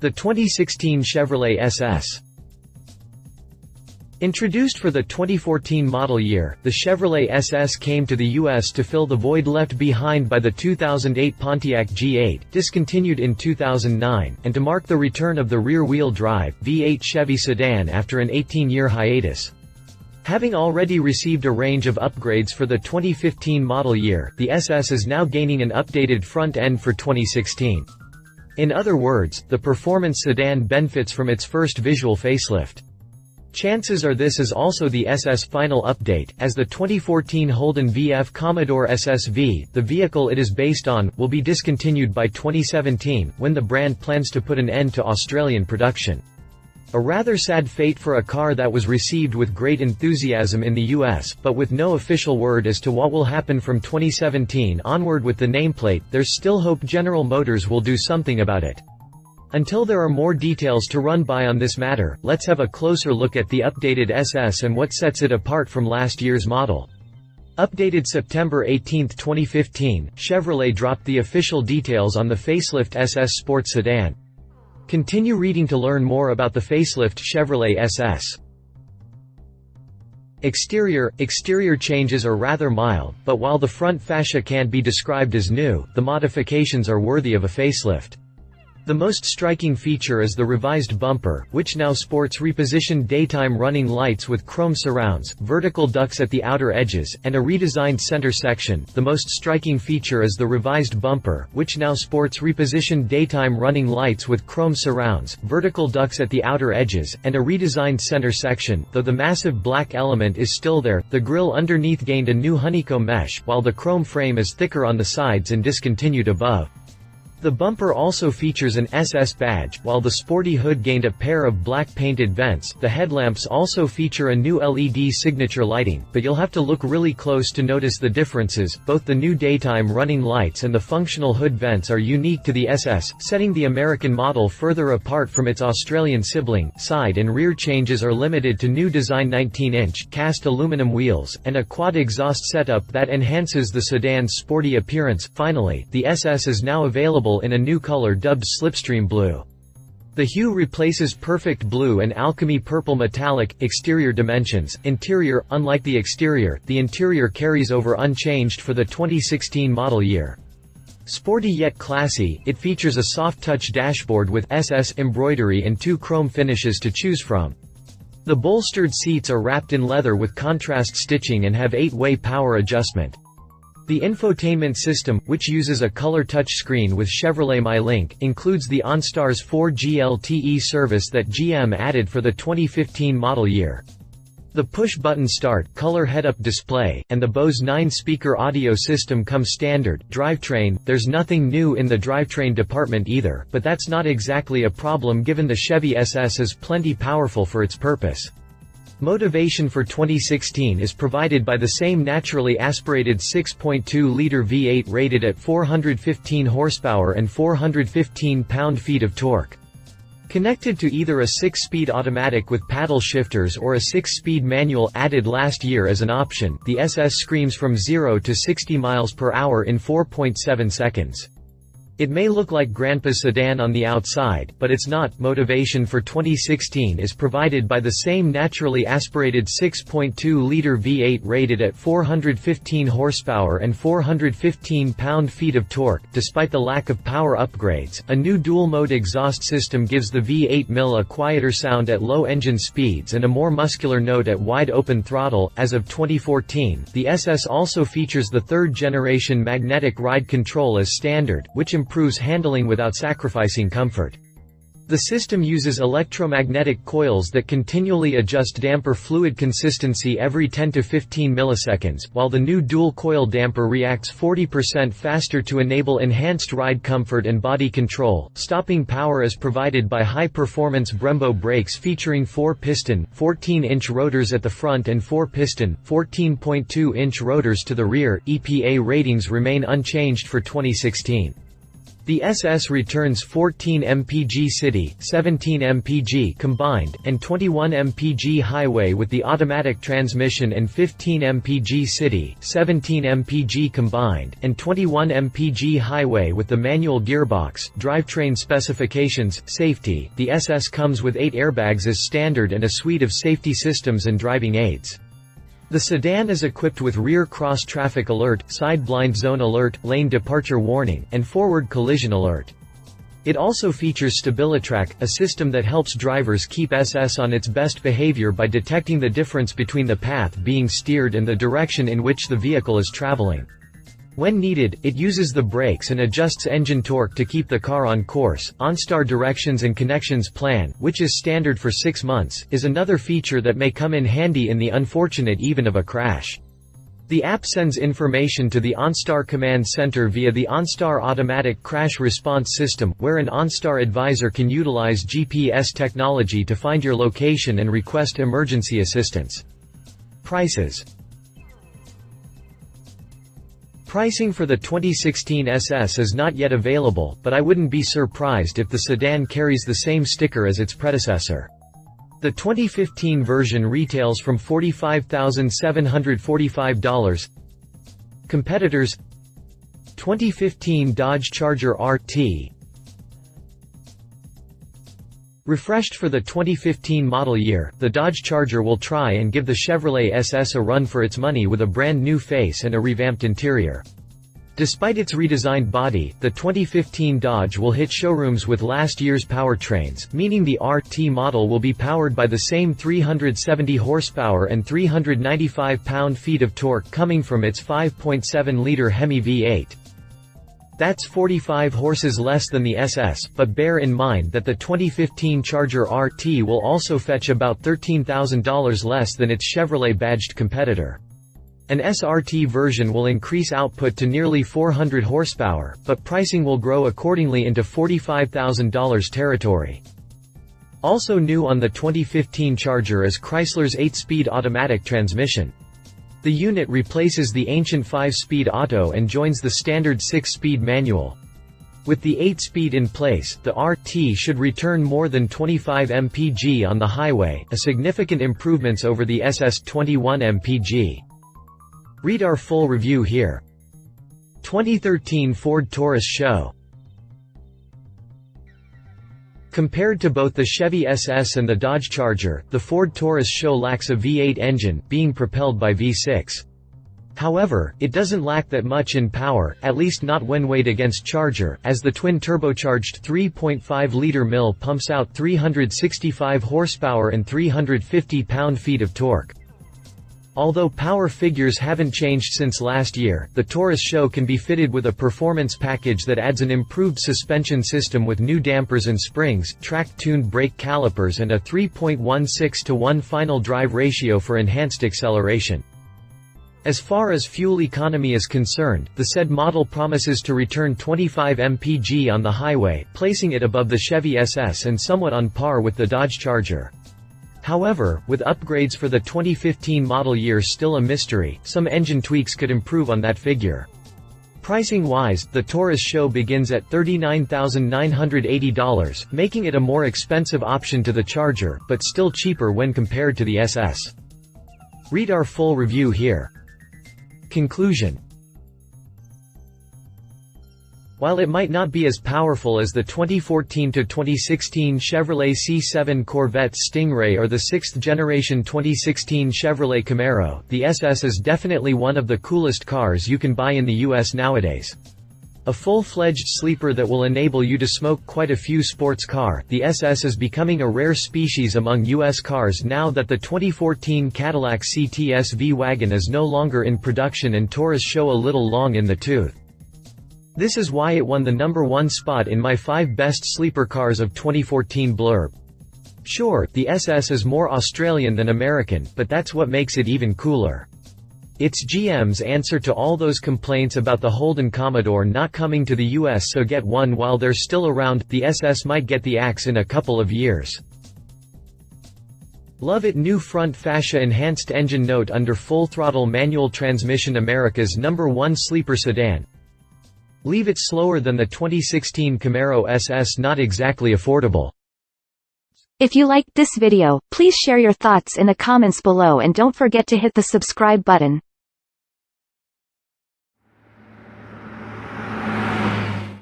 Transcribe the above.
The 2016 Chevrolet SS. Introduced for the 2014 model year, the Chevrolet SS came to the U.S. to fill the void left behind by the 2008 Pontiac G8, discontinued in 2009, and to mark the return of the rear-wheel drive, V8 Chevy sedan after an 18-year hiatus. Having already received a range of upgrades for the 2015 model year, the SS is now gaining an updated front end for 2016. In other words, the performance sedan benefits from its first visual facelift. Chances are this is also the SS final update, as the 2014 Holden VF Commodore SSV, the vehicle it is based on, will be discontinued by 2017, when the brand plans to put an end to Australian production. A rather sad fate for a car that was received with great enthusiasm in the US, but with no official word as to what will happen from 2017 onward with the nameplate. There's still hope General Motors will do something about it. Until there are more details to run by on this matter, let's have a closer look at the updated SS and what sets it apart from last year's model. Updated September 18, 2015, Chevrolet dropped the official details on the facelift SS Sports Sedan. Continue reading to learn more about the facelift Chevrolet SS. Exterior changes are rather mild, but while the front fascia can't be described as new, the modifications are worthy of a facelift. The most striking feature is the revised bumper, which now sports repositioned daytime running lights with chrome surrounds, vertical ducts at the outer edges, and a redesigned center section. The most striking feature is the revised bumper, which now sports repositioned daytime running lights with chrome surrounds, vertical ducts at the outer edges, and a redesigned center section. Though the massive black element is still there, the grille underneath gained a new honeycomb mesh, while the chrome frame is thicker on the sides and discontinued above. The bumper also features an SS badge, while the sporty hood gained a pair of black painted vents. The headlamps also feature a new LED signature lighting, but you'll have to look really close to notice the differences. Both the new daytime running lights and the functional hood vents are unique to the SS, setting the American model further apart from its Australian sibling. Side and rear changes are limited to new design 19-inch cast aluminum wheels, and a quad exhaust setup that enhances the sedan's sporty appearance. Finally, the SS is now available in a new color dubbed Slipstream Blue. The hue replaces Perfect Blue and Alchemy Purple Metallic. Exterior dimensions. Interior. Unlike the exterior, the interior carries over unchanged for the 2016 model year. Sporty yet classy, it features a soft-touch dashboard with SS embroidery and two chrome finishes to choose from. The bolstered seats are wrapped in leather with contrast stitching and have 8-way power adjustment. The infotainment system, which uses a color touchscreen with Chevrolet MyLink, includes the OnStar's 4G LTE service that GM added for the 2015 model year. The push-button start, color head-up display, and the Bose 9-speaker audio system come standard. Drivetrain. There's nothing new in the drivetrain department either, but that's not exactly a problem given the Chevy SS is plenty powerful for its purpose. Motivation for 2016 is provided by the same naturally aspirated 6.2-liter V8 rated at 415 horsepower and 415 pound-feet of torque. Connected to either a 6-speed automatic with paddle shifters or a 6-speed manual added last year as an option, the SS screams from 0 to 60 miles per hour in 4.7 seconds. It may look like Grandpa's sedan on the outside, but it's not. Motivation for 2016 is provided by the same naturally aspirated 6.2-liter V8 rated at 415 horsepower and 415 pound-feet of torque. Despite the lack of power upgrades, a new dual-mode exhaust system gives the V8 mill a quieter sound at low engine speeds and a more muscular note at wide-open throttle. As of 2014, the SS also features the third-generation magnetic ride control as standard, which improves handling without sacrificing comfort. The system uses electromagnetic coils that continually adjust damper fluid consistency every 10 to 15 milliseconds, while the new dual-coil damper reacts 40% faster to enable enhanced ride comfort and body control. Stopping power is provided by high-performance Brembo brakes featuring 4-piston, 14-inch rotors at the front and 4-piston, 14.2-inch rotors to the rear. EPA ratings remain unchanged for 2016. The SS returns 14 mpg city, 17 mpg combined, and 21 mpg highway with the automatic transmission and 15 mpg city, 17 mpg combined, and 21 mpg highway with the manual gearbox. Drivetrain specifications, safety. The SS comes with 8 airbags as standard and a suite of safety systems and driving aids. The sedan is equipped with rear cross-traffic alert, side blind zone alert, lane departure warning, and forward collision alert. It also features StabiliTrack, a system that helps drivers keep SS on its best behavior by detecting the difference between the path being steered and the direction in which the vehicle is traveling. When needed, it uses the brakes and adjusts engine torque to keep the car on course. OnStar Directions and Connections Plan, which is standard for 6 months, is another feature that may come in handy in the unfortunate event of a crash. The app sends information to the OnStar Command Center via the OnStar Automatic Crash Response System, where an OnStar advisor can utilize GPS technology to find your location and request emergency assistance. Prices. Pricing for the 2016 SS is not yet available, but I wouldn't be surprised if the sedan carries the same sticker as its predecessor. The 2015 version retails from $45,745. Competitors: 2015 Dodge Charger RT. Refreshed for the 2015 model year, the Dodge Charger will try and give the Chevrolet SS a run for its money with a brand new face and a revamped interior. Despite its redesigned body, the 2015 Dodge will hit showrooms with last year's powertrains, meaning the RT model will be powered by the same 370 horsepower and 395 pound-feet of torque coming from its 5.7-liter Hemi V8. That's 45 horses less than the SS, but bear in mind that the 2015 Charger RT will also fetch about $13,000 less than its Chevrolet-badged competitor. An SRT version will increase output to nearly 400 horsepower, but pricing will grow accordingly into $45,000 territory. Also new on the 2015 Charger is Chrysler's 8-speed automatic transmission. The unit replaces the ancient 5-speed auto and joins the standard 6-speed manual. With the 8-speed in place, the RT should return more than 25 mpg on the highway, a significant improvement over the SS 21 mpg. Read our full review here. 2013 Ford Taurus Show. Compared to both the Chevy SS and the Dodge Charger, the Ford Taurus Show lacks a V8 engine, being propelled by V6. However, it doesn't lack that much in power, at least not when weighed against Charger, as the twin-turbocharged 3.5-liter mill pumps out 365 horsepower and 350 pound-feet of torque. Although power figures haven't changed since last year, the Taurus Show can be fitted with a performance package that adds an improved suspension system with new dampers and springs, track-tuned brake calipers and a 3.16:1 final drive ratio for enhanced acceleration. As far as fuel economy is concerned, the said model promises to return 25 mpg on the highway, placing it above the Chevy SS and somewhat on par with the Dodge Charger. However, with upgrades for the 2015 model year still a mystery, some engine tweaks could improve on that figure. Pricing-wise, the Taurus Show begins at $39,980, making it a more expensive option to the Charger, but still cheaper when compared to the SS. Read our full review here. Conclusion. While it might not be as powerful as the 2014-2016 Chevrolet C7 Corvette Stingray or the 6th-generation 2016 Chevrolet Camaro, the SS is definitely one of the coolest cars you can buy in the US nowadays. A full-fledged sleeper that will enable you to smoke quite a few sports car, the SS is becoming a rare species among US cars now that the 2014 Cadillac CTS V-Wagon is no longer in production and Taurus Show a little long in the tooth. This is why it won the #1 spot in my 5 best sleeper cars of 2014 blurb. Sure, the SS is more Australian than American, but that's what makes it even cooler. It's GM's answer to all those complaints about the Holden Commodore not coming to the US, so get one while they're still around. The SS might get the axe in a couple of years. Love it. New front fascia enhanced engine note under full throttle manual transmission, America's #1 sleeper sedan. Leave it slower than the 2016 Camaro SS. Not exactly affordable. If you liked this video, please share your thoughts in the comments below and don't forget to hit the subscribe button.